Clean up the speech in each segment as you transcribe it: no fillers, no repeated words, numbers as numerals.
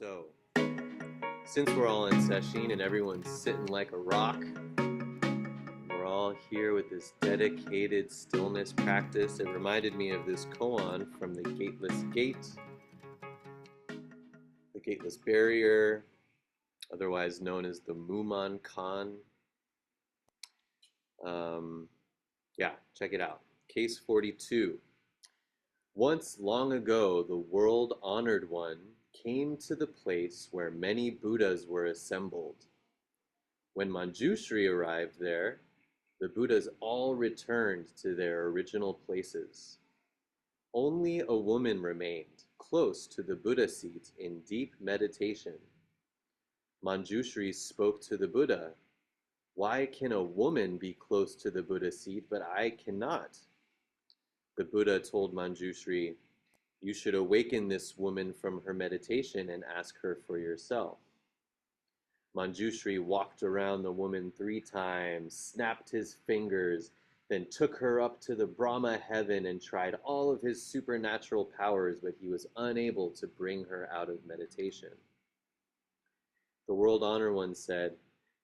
So, since we're all in session and everyone's sitting like a rock, we're all here with this dedicated stillness practice. It reminded me of this koan from the Gateless Gate, the Gateless Barrier, otherwise known as the Muman Khan. Yeah, check it out. Case 42. Once long ago, the world-honored one came to the place where many Buddhas were assembled. When Manjushri arrived there, the Buddhas all returned to their original places. Only a woman remained, close to the Buddha seat in deep meditation. Manjushri spoke to the Buddha. Why can a woman be close to the Buddha seat, but I cannot? The Buddha told Manjushri, you should awaken this woman from her meditation and ask her for yourself. Manjushri walked around the woman 3 times, snapped his fingers, then took her up to the Brahma heaven and tried all of his supernatural powers, but he was unable to bring her out of meditation. The World Honor One said,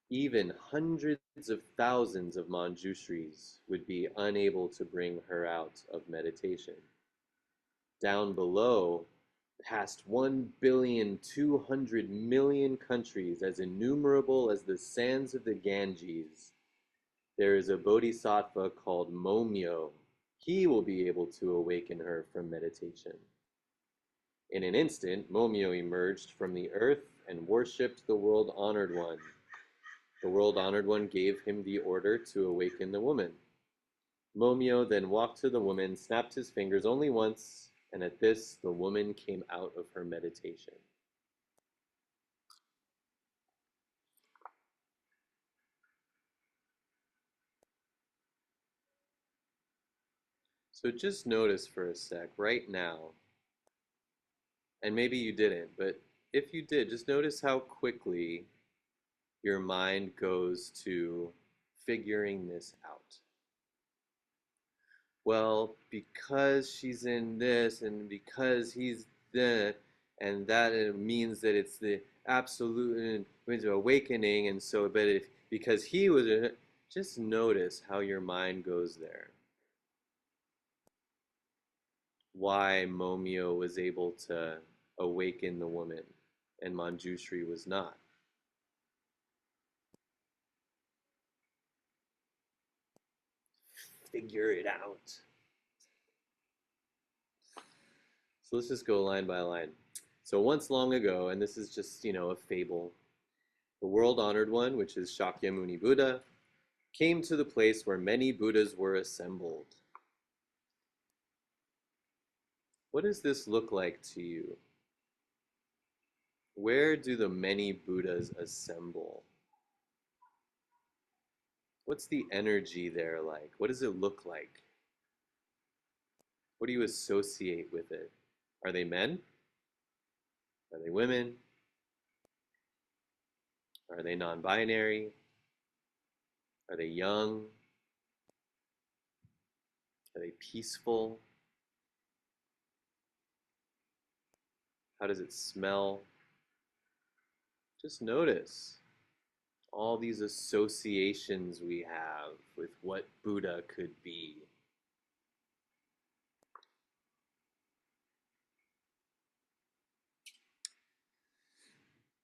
even hundreds of thousands of Manjushris would be unable to bring her out of meditation. Down below, past 1,200,000,000 countries, as innumerable as the sands of the Ganges, there is a bodhisattva called Momyo. He will be able to awaken her from meditation. In an instant, Momyo emerged from the earth and worshipped the world-honored one. The world-honored one gave him the order to awaken the woman. Momyo then walked to the woman, snapped his fingers only once, and at this, the woman came out of her meditation. So just notice for a sec, right now, and maybe you didn't, but if you did, just notice how quickly your mind goes to figuring this out. Well, because she's in this, and because he's the, and that it means that it's the absolute awakening, and so, but if because he was, just notice how your mind goes there. Why Momyo was able to awaken the woman and Manjushri was not. Figure it out. So let's just go line by line. So once long ago, and this is just, a fable, the world-honored one, which is Shakyamuni Buddha, came to the place where many Buddhas were assembled. What does this look like to you? Where do the many Buddhas assemble? What's the energy there like? What does it look like? What do you associate with it? Are they men? Are they women? Are they non-binary? Are they young? Are they peaceful? How does it smell? Just notice all these associations we have with what Buddha could be.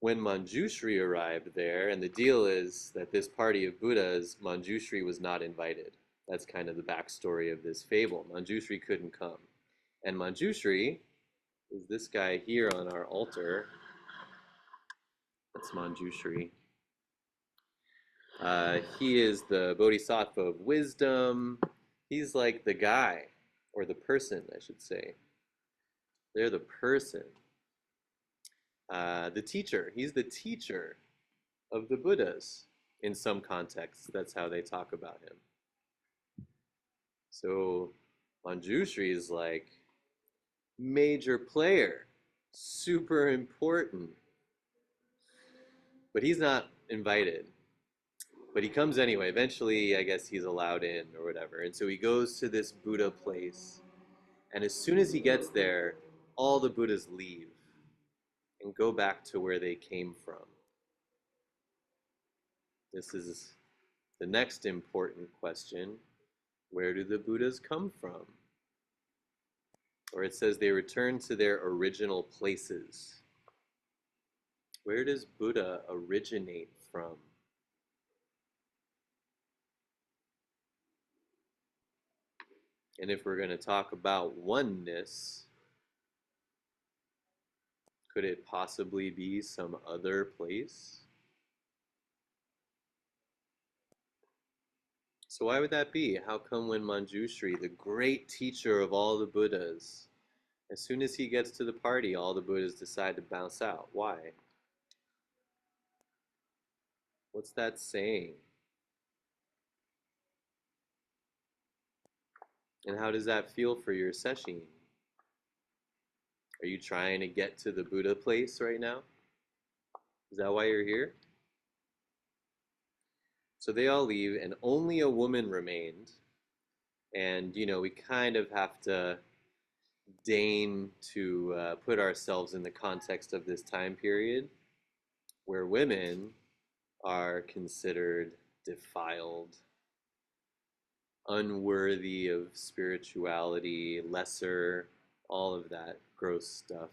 When Manjushri arrived there, and the deal is that this party of Buddhas, Manjushri was not invited. That's kind of the backstory of this fable. Manjushri couldn't come. And Manjushri is this guy here on our altar. That's Manjushri. He is the bodhisattva of wisdom. He's like the guy, or the person, I should say. They're the person. The teacher. He's the teacher of the Buddhas. In some contexts, that's how they talk about him. So Manjushri is like major player, super important. But he's not invited. But he comes anyway. Eventually, I guess he's allowed in or whatever. And so he goes to this Buddha place. And as soon as he gets there, all the Buddhas leave, and go back to where they came from. This is the next important question. Where do the Buddhas come from? Or it says they return to their original places. Where does Buddha originate from? And if we're going to talk about oneness, could it possibly be some other place? So why would that be? How come when Manjushri, the great teacher of all the Buddhas, as soon as he gets to the party, all the Buddhas decide to bounce out? Why? What's that saying? And how does that feel for your sesshin? Are you trying to get to the Buddha place right now? Is that why you're here? So they all leave, and only a woman remained. And, we kind of have to deign to put ourselves in the context of this time period where women are considered defiled, unworthy of spirituality, lesser, all of that gross stuff.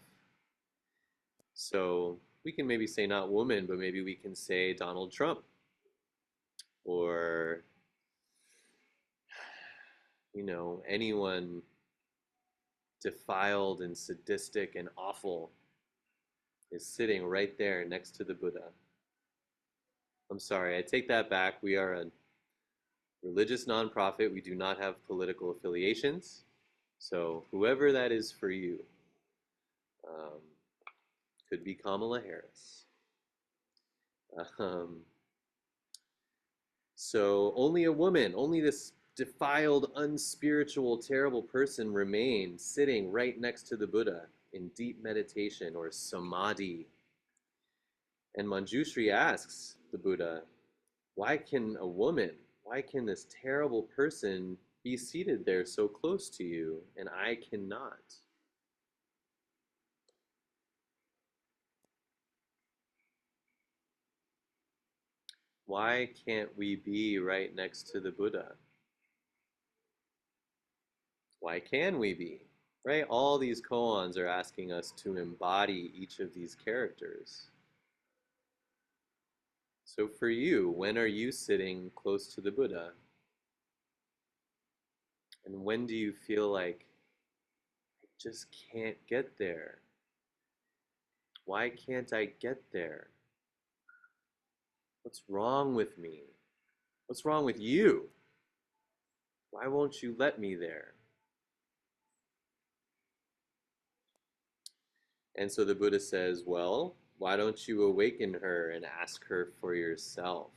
So we can maybe say not woman, but maybe we can say Donald Trump or, anyone defiled and sadistic and awful is sitting right there next to the Buddha. I'm sorry, I take that back. We are a religious nonprofit. We do not have political affiliations. So whoever that is for you, um, could be Kamala Harris. Um, so only a woman, only this defiled, unspiritual, terrible person remained sitting right next to the Buddha in deep meditation or samadhi. And Manjushri asks the Buddha, why can this terrible person be seated there so close to you and I cannot? Why can't we be right next to the Buddha? Why can we be? Right? All these koans are asking us to embody each of these characters. So for you, when are you sitting close to the Buddha? And when do you feel like I just can't get there? Why can't I get there? What's wrong with me? What's wrong with you? Why won't you let me there? And so the Buddha says, well, why don't you awaken her and ask her for yourself?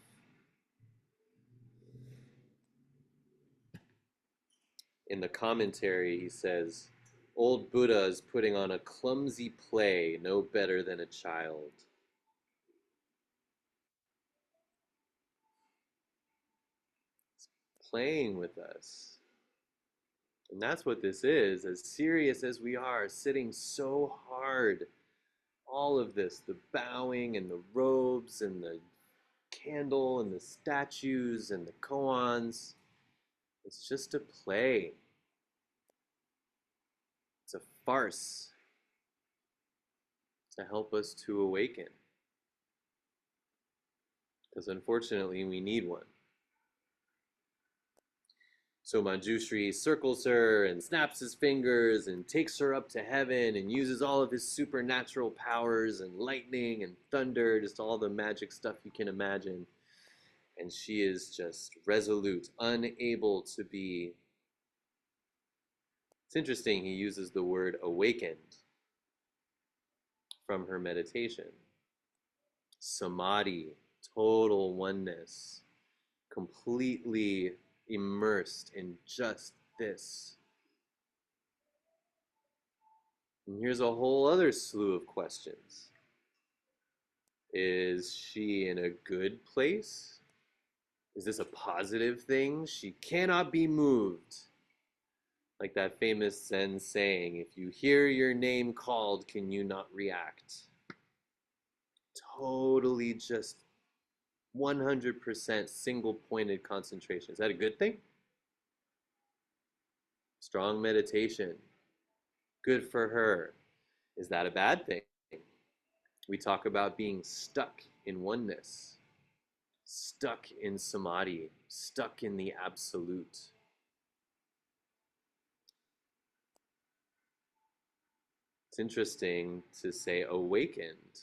In the commentary, he says, old Buddha is putting on a clumsy play no better than a child. He's playing with us. And that's what this is, as serious as we are, sitting so hard. All of this, the bowing and the robes and the candle and the statues and the koans, it's just a play. It's a farce to help us to awaken. Because unfortunately, we need one. So Manjushri circles her and snaps his fingers and takes her up to heaven and uses all of his supernatural powers and lightning and thunder, just all the magic stuff you can imagine. And she is just resolute, unable to be. It's interesting, he uses the word awakened from her meditation. Samadhi, total oneness, completely immersed in just this. And here's a whole other slew of questions. Is she in a good place? Is this a positive thing? She cannot be moved. Like that famous Zen saying, if you hear your name called, can you not react? totally just 100% single pointed concentration. Is that a good thing? Strong meditation. Good for her. Is that a bad thing? We talk about being stuck in oneness, stuck in samadhi, stuck in the absolute. It's interesting to say awakened,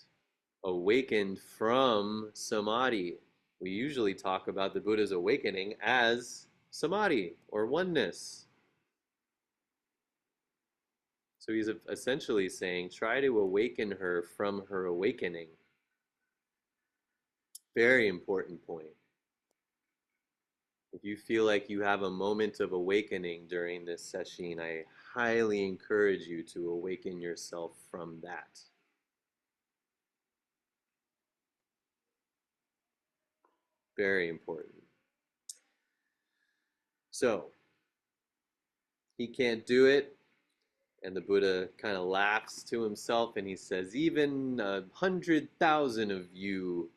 awakened from samadhi. We usually talk about the Buddha's awakening as samadhi or oneness. So he's essentially saying, try to awaken her from her awakening. Very important point. If you feel like you have a moment of awakening during this session, I highly encourage you to awaken yourself from that. Very important. So, he can't do it, and the Buddha kind of laughs to himself and he says, even 100,000 of you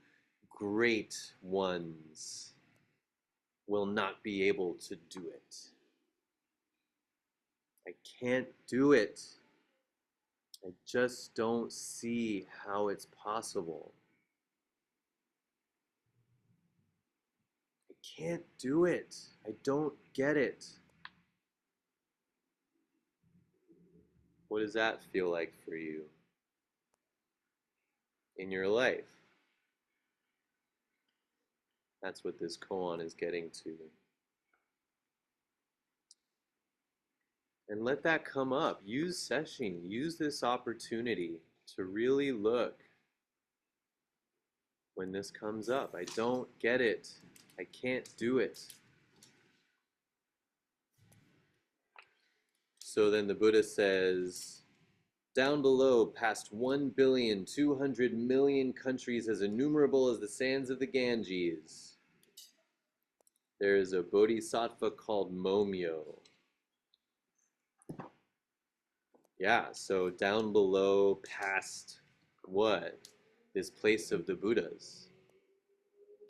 great ones will not be able to do it. I can't do it. I just don't see how it's possible. I can't do it. I don't get it. What does that feel like for you in your life? That's what this koan is getting to. And let that come up. Use session. Use this opportunity to really look when this comes up. I don't get it. I can't do it. So then the Buddha says, down below, past 1,200,000,000 countries as innumerable as the sands of the Ganges, there is a bodhisattva called Momyo. Yeah, so down below, past what? This place of the Buddhas.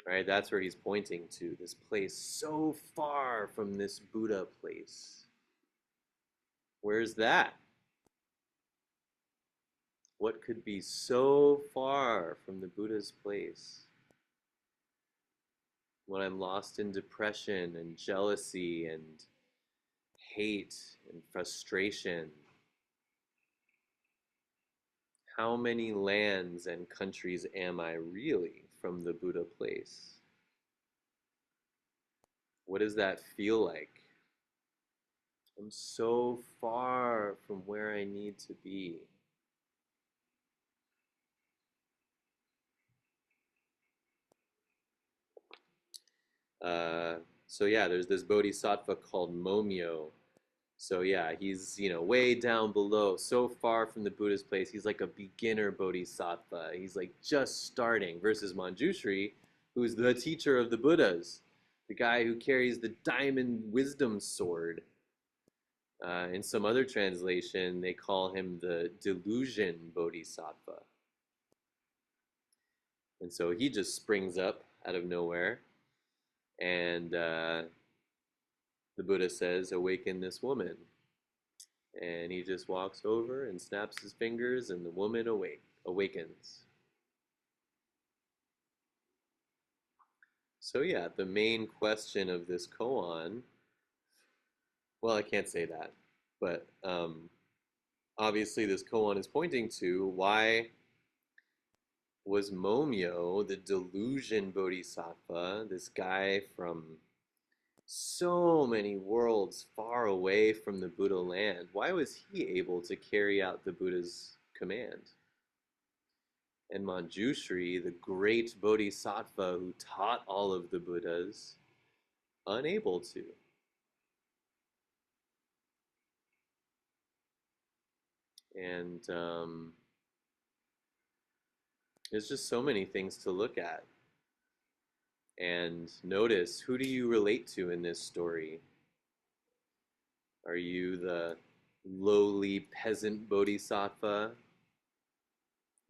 Right? That's where he's pointing to. This place so far from this Buddha place. Where's that? What could be so far from the Buddha's place? When I'm lost in depression and jealousy and hate and frustration, how many lands and countries am I really from the Buddha place? What does that feel like? I'm so far from where I need to be. Uh, so yeah, there's this bodhisattva called Momyo. So yeah, he's way down below, so far from the Buddha's place. He's like a beginner bodhisattva. He's like just starting. Versus Manjushri, who's the teacher of the Buddhas, the guy who carries the diamond wisdom sword. In some other translation, they call him the delusion bodhisattva. And so he just springs up out of nowhere, and the Buddha says, awaken this woman. And he just walks over and snaps his fingers, and the woman awakens. So yeah, the main question of this koan, well, I can't say that, but obviously this koan is pointing to why was Momyo, the delusion bodhisattva, this guy from so many worlds far away from the Buddha land, why was he able to carry out the Buddha's command? And Manjushri, the great bodhisattva who taught all of the Buddhas, unable to. And there's just so many things to look at. And notice, who do you relate to in this story? Are you the lowly peasant bodhisattva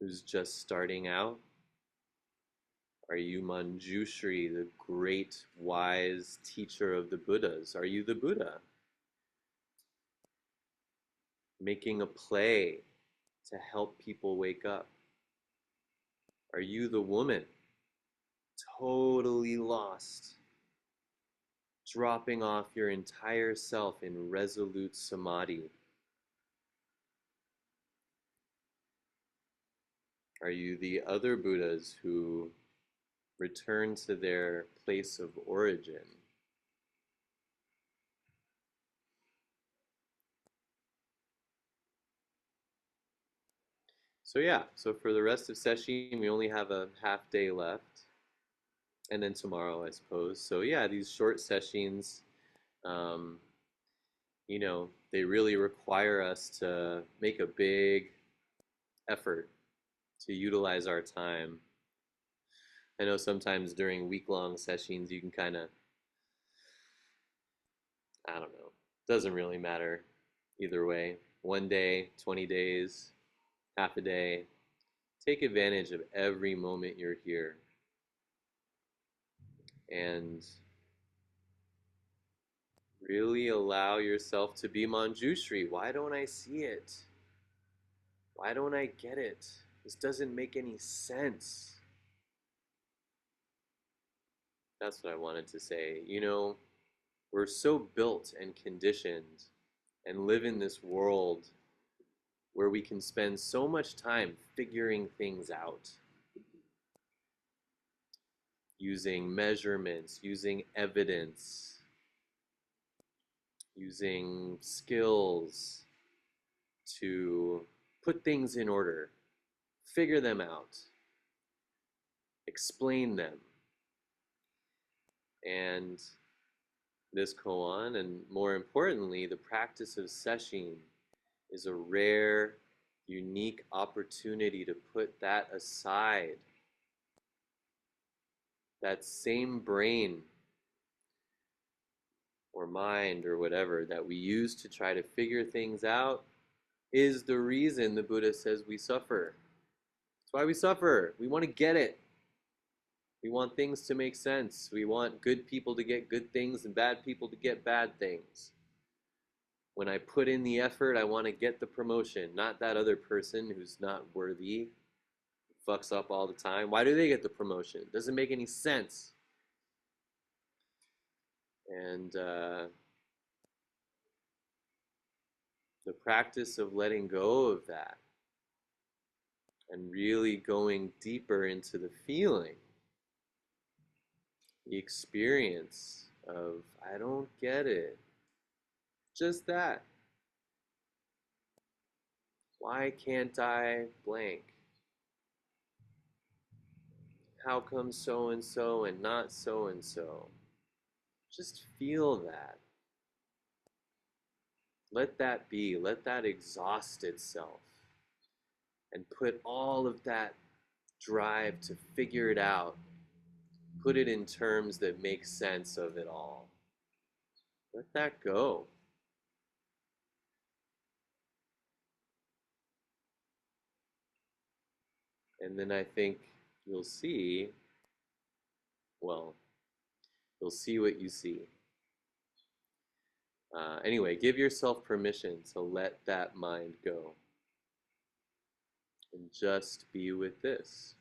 who's just starting out? Are you Manjushri, the great wise teacher of the Buddhas? Are you the Buddha? Making a play to help people wake up? Are you the woman, totally lost, dropping off your entire self in resolute samadhi? Are you the other Buddhas who return to their place of origin? So yeah, so for the rest of session, we only have a half day left, and then tomorrow, I suppose. So yeah, these short sessions, um, they really require us to make a big effort to utilize our time. I know sometimes during week-long sessions, you can kind of, I don't know, doesn't really matter either way. One day, 20 days, half a day. Take advantage of every moment you're here and really allow yourself to be Manjushri. Why don't I see it? Why don't I get it? This doesn't make any sense. That's what I wanted to say. We're so built and conditioned and live in this world where we can spend so much time figuring things out, using measurements, using evidence, using skills to put things in order, figure them out, explain them. And this koan, and more importantly, the practice of sesshin, is a rare, unique opportunity to put that aside. That same brain or mind or whatever that we use to try to figure things out is the reason the Buddha says we suffer. That's why we suffer. We want to get it. We want things to make sense. We want good people to get good things and bad people to get bad things. When I put in the effort, I want to get the promotion, not that other person who's not worthy, fucks up all the time. Why do they get the promotion? It doesn't make any sense. And the practice of letting go of that and really going deeper into the feeling, the experience of, I don't get it. Just that. Why can't I blank? How come so and not so and so? Just feel that. Let that be. Let that exhaust itself. And put all of that drive to figure it out, put it in terms that make sense of it all. Let that go. And then I think you'll see, well, you'll see what you see. Anyway, give yourself permission to let that mind go and just be with this.